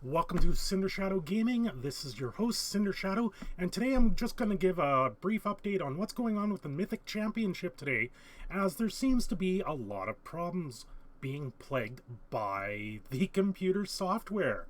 Welcome to Cinder Shadow Gaming. This is your host, Cinder Shadow, and today I'm just going to give a brief update on what's going on with the Mythic Championship today, as there seems to be a lot of problems being plagued by the computer software.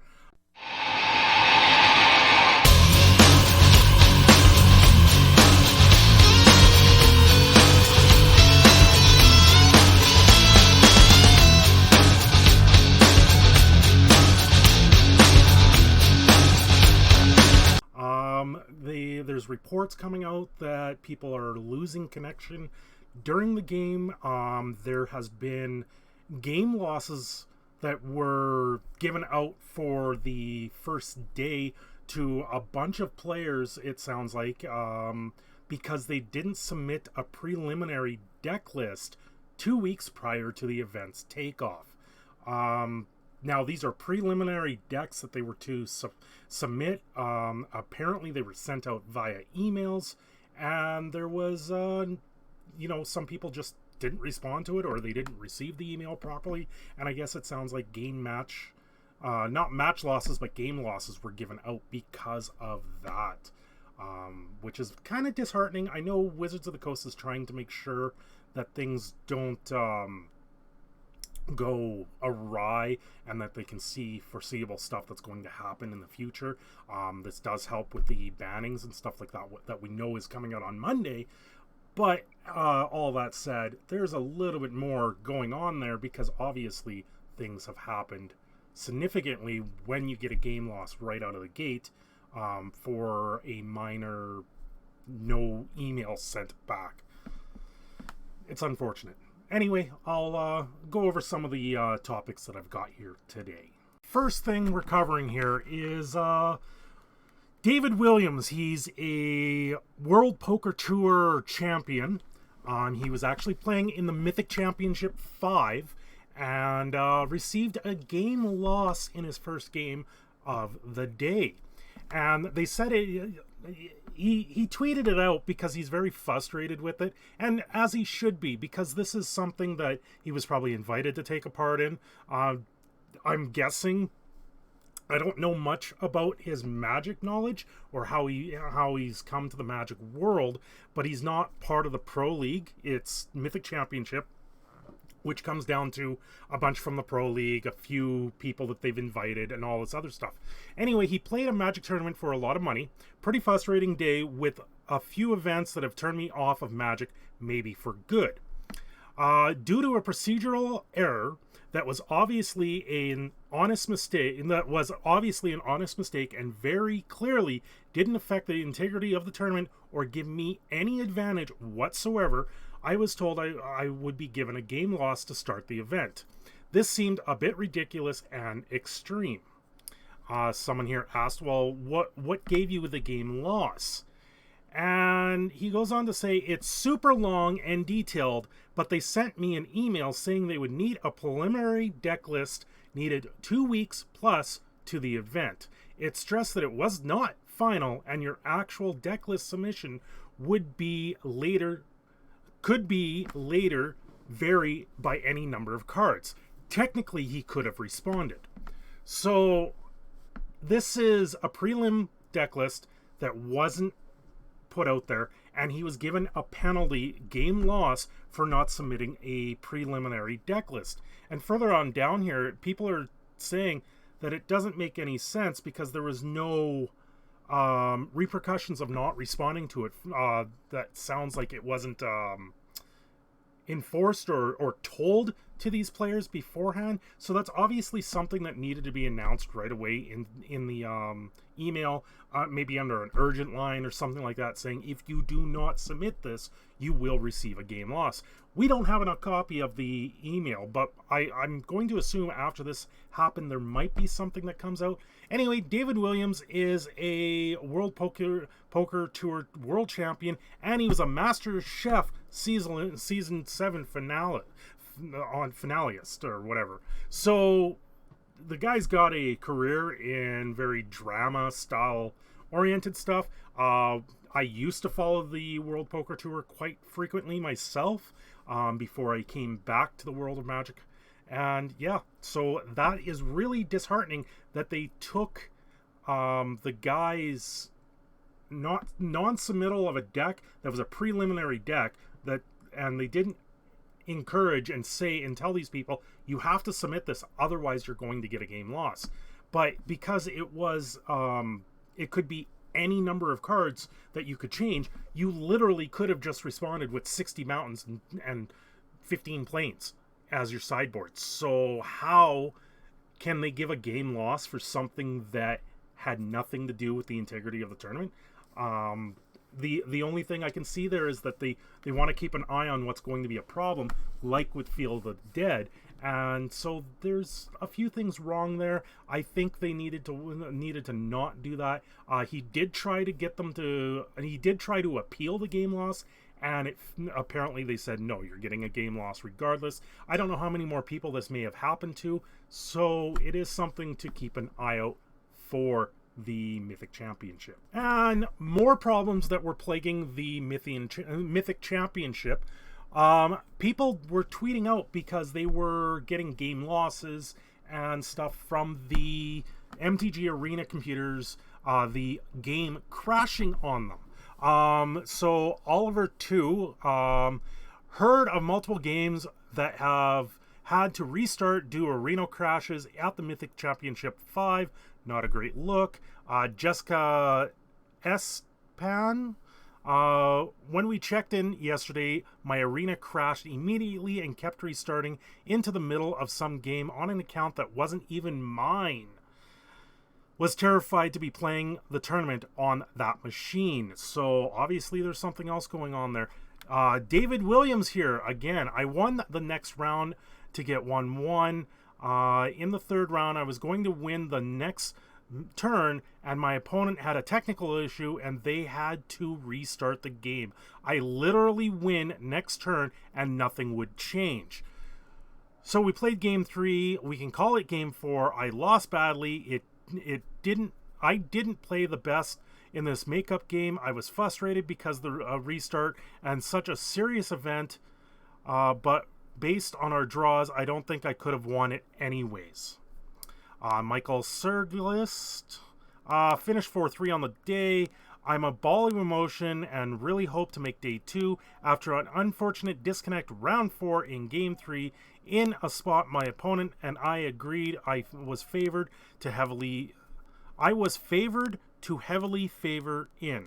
There's reports coming out that people are losing connection during the game. There has been game losses that were given out for the first day to a bunch of players, it sounds like, because they didn't submit a preliminary deck list 2 weeks prior to the event's takeoff. Now, these are preliminary decks that they were to submit. Apparently, they were sent out via emails, and there was, some people just didn't respond to it, or they didn't receive the email properly. And I guess it sounds like not match losses, but game losses were given out because of that, which is kind of disheartening. I know Wizards of the Coast is trying to make sure that things don't go awry and that they can see foreseeable stuff that's going to happen in the future. This does help with the bannings and stuff like that we know is coming out on Monday. But all that said, there's a little bit more going on there, because obviously things have happened significantly when you get a game loss right out of the gate for a minor no email sent back. It's unfortunate. Anyway, I'll go over some of the topics that I've got here today. First thing we're covering here is David Williams. He's a World Poker Tour champion. He was actually playing in the Mythic Championship 5 and received a game loss in his first game of the day. And they said he tweeted it out because he's very frustrated with it, and as he should be, because this is something that he was probably invited to take a part in. I'm guessing, I don't know much about his Magic knowledge or how he's come to the Magic world, but he's not part of the Pro League. It's Mythic Championship, which comes down to a bunch from the Pro League, a few people that they've invited, and all this other stuff. Anyway, he played a Magic tournament for a lot of money. Pretty frustrating day with a few events that have turned me off of Magic, maybe for good. Due to a procedural error that was obviously an honest mistake, and very clearly didn't affect the integrity of the tournament or give me any advantage whatsoever, I was told I would be given a game loss to start the event. This seemed a bit ridiculous and extreme. Someone here asked, well, what gave you the game loss? And he goes on to say, it's super long and detailed, but they sent me an email saying they would need a preliminary deck list needed 2 weeks plus to the event. It stressed that it was not final, and your actual deck list submission could be later vary by any number of cards. Technically, he could have responded. So this is a prelim deck list that wasn't put out there, and he was given a penalty game loss for not submitting a preliminary deck list. And further on down here, people are saying that it doesn't make any sense because there was no repercussions of not responding to it. That sounds like it wasn't enforced or told to these players beforehand. So that's obviously something that needed to be announced right away in the email, maybe under an urgent line or something like that, saying if you do not submit this, you will receive a game loss. We don't have a copy of the email, but I'm going to assume after this happened, there might be something that comes out. Anyway, David Williams is a World Poker Tour world champion, and he was a Master Chef season 7 finalist or whatever. So the guy's got a career in very drama style oriented stuff. I used to follow the World Poker Tour quite frequently myself before I came back to the world of Magic And yeah, so that is really disheartening that they took the guy's not non-submittal of a deck that was a preliminary deck that, and they didn't encourage and say and tell these people you have to submit this, otherwise you're going to get a game loss. But because it was it could be any number of cards that you could change, you literally could have just responded with 60 mountains and 15 plains as your sideboard. So how can they give a game loss for something that had nothing to do with the integrity of the tournament? The only thing I can see there is that they want to keep an eye on what's going to be a problem, like with Field of the Dead. And so there's a few things wrong there. I think they needed to not do that. He did try to appeal the game loss, and apparently they said, no, you're getting a game loss regardless. I don't know how many more people this may have happened to, so it is something to keep an eye out for the Mythic Championship. And more problems that were plaguing the Mythic Championship. People were tweeting out because they were getting game losses and stuff from the MTG Arena computers, the game crashing on them. So Oliver 2 heard of multiple games that have had to restart due to arena crashes at the Mythic Championship 5. Not a great look. Jessica Espan. When we checked in yesterday, my arena crashed immediately and kept restarting into the middle of some game on an account that wasn't even mine. Was terrified to be playing the tournament on that machine. So obviously there's something else going on there. David Williams here again. I won the next round to get 1-1. In the third round, I was going to win the next turn, and my opponent had a technical issue and they had to restart the game. I literally win next turn and nothing would change. So we played game 3. We can call it game 4. I lost badly. I didn't play the best in this makeup game. I was frustrated because the restart and such a serious event, but based on our draws, I don't think I could have won it anyways. Michael Serglist finished 4-3 on the day. I'm a ball of emotion and really hope to make day 2 after an unfortunate disconnect round 4 in game 3 in a spot my opponent and I agreed. I was favored to heavily favor in,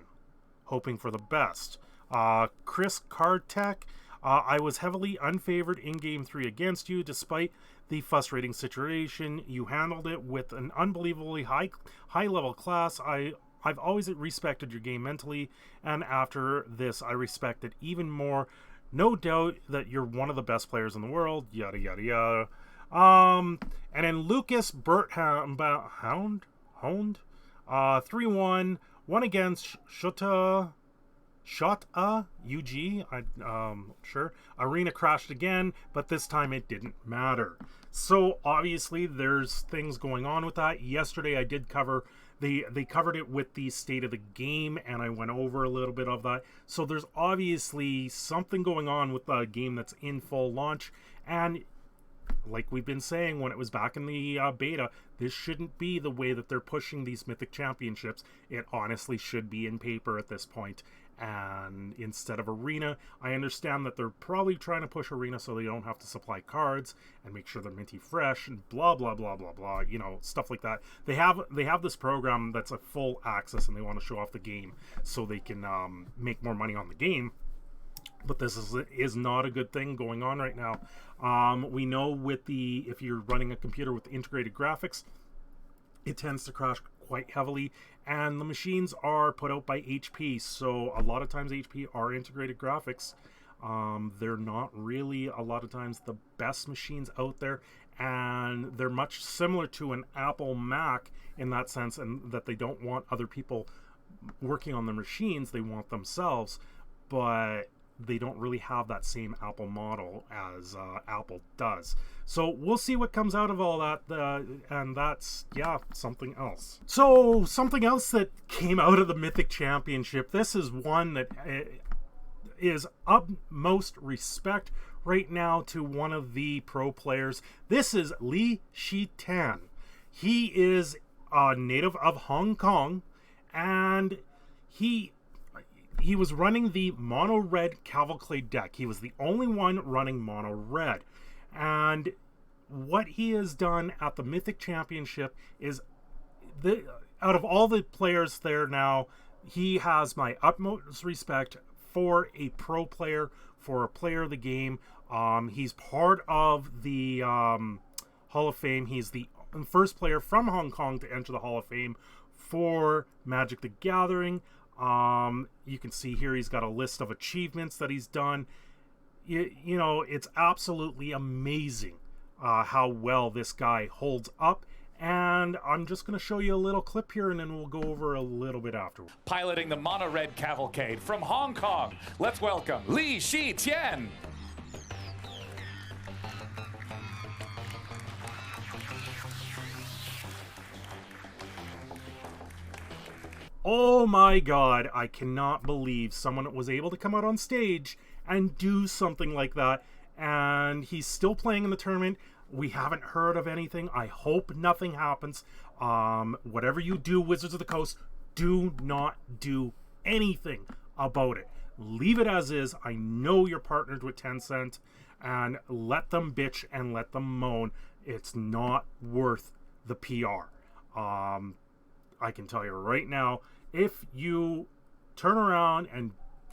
hoping for the best. Chris Kartek, I was heavily unfavored in game 3 against you, despite the frustrating situation. You handled it with an unbelievably high level class. I've always respected your game mentally, and after this I respect it even more. No doubt that you're one of the best players in the world, yada yada yada. And then Lucas Hound 3-1, one against Shota UG. Sure. Arena crashed again, but this time it didn't matter. So obviously there's things going on with that. Yesterday I did cover they covered it with the state of the game, and I went over a little bit of that. So there's obviously something going on with the game that's in full launch, and like we've been saying when it was back in the beta, this shouldn't be the way that they're pushing these Mythic Championships. It honestly should be in paper at this point, and instead of Arena. I understand that they're probably trying to push Arena so they don't have to supply cards and make sure they're minty fresh and blah blah blah blah blah, you know, stuff like that. They have this program that's a full access, and they want to show off the game so they can make more money on the game. But this is not a good thing going on right now. We know if you're running a computer with integrated graphics, it tends to crash quite heavily, and the machines are put out by HP, so a lot of times HP are integrated graphics. They're not really a lot of times the best machines out there, and they're much similar to an Apple Mac in that sense, and that they don't want other people working on the machines, they want themselves, but they don't really have that same Apple model as Apple does. So we'll see what comes out of all that, and that's, yeah, something else. So something else that came out of the Mythic Championship, this is one that is utmost respect right now to one of the pro players. This is Li Shitan. He is a native of Hong Kong, and he was running the mono red Cavalcade deck. He was the only one running mono red, and what he has done at the Mythic Championship is, out of all the players there now, he has my utmost respect for a pro player, for a player of the game. He's part of the Hall of Fame. He's the first player from Hong Kong to enter the Hall of Fame for Magic the Gathering. You can see here he's got a list of achievements that he's done. You know, it's absolutely amazing how well this guy holds up. And I'm just going to show you a little clip here, and then we'll go over a little bit afterward. Piloting the Mono Red Cavalcade from Hong Kong, let's welcome Li Shitan. Oh my god, I cannot believe someone was able to come out on stage and do something like that. And he's still playing in the tournament. We haven't heard of anything. I hope nothing happens. Whatever you do, Wizards of the Coast, do not do anything about it. Leave it as is. I know you're partnered with Tencent, and let them bitch and let them moan. It's not worth the PR. I can tell you right now, if you turn around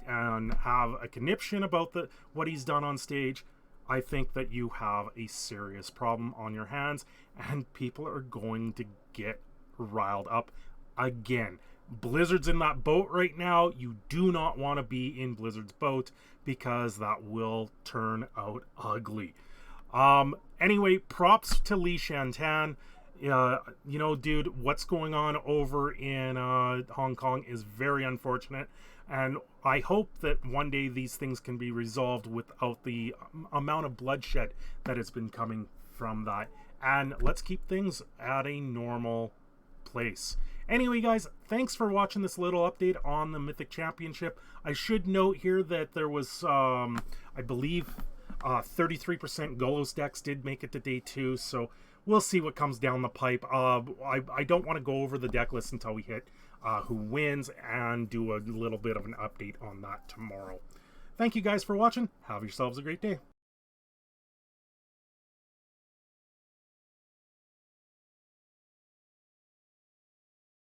and have a conniption about what he's done on stage, I think that you have a serious problem on your hands, and people are going to get riled up again. Blizzard's in that boat right now. You do not want to be in Blizzard's boat, because that will turn out ugly. Anyway, props to Li Shitan. You know, dude, what's going on over in Hong Kong is very unfortunate, and I hope that one day these things can be resolved without the amount of bloodshed that has been coming from that, and let's keep things at a normal place. Anyway, guys, thanks for watching this little update on the Mythic Championship. I should note here that there was, I believe, 33% Golos decks did make it to day 2, so we'll see what comes down the pipe. I don't want to go over the deck list until we hit who wins, and do a little bit of an update on that tomorrow. Thank you guys for watching. Have yourselves a great day.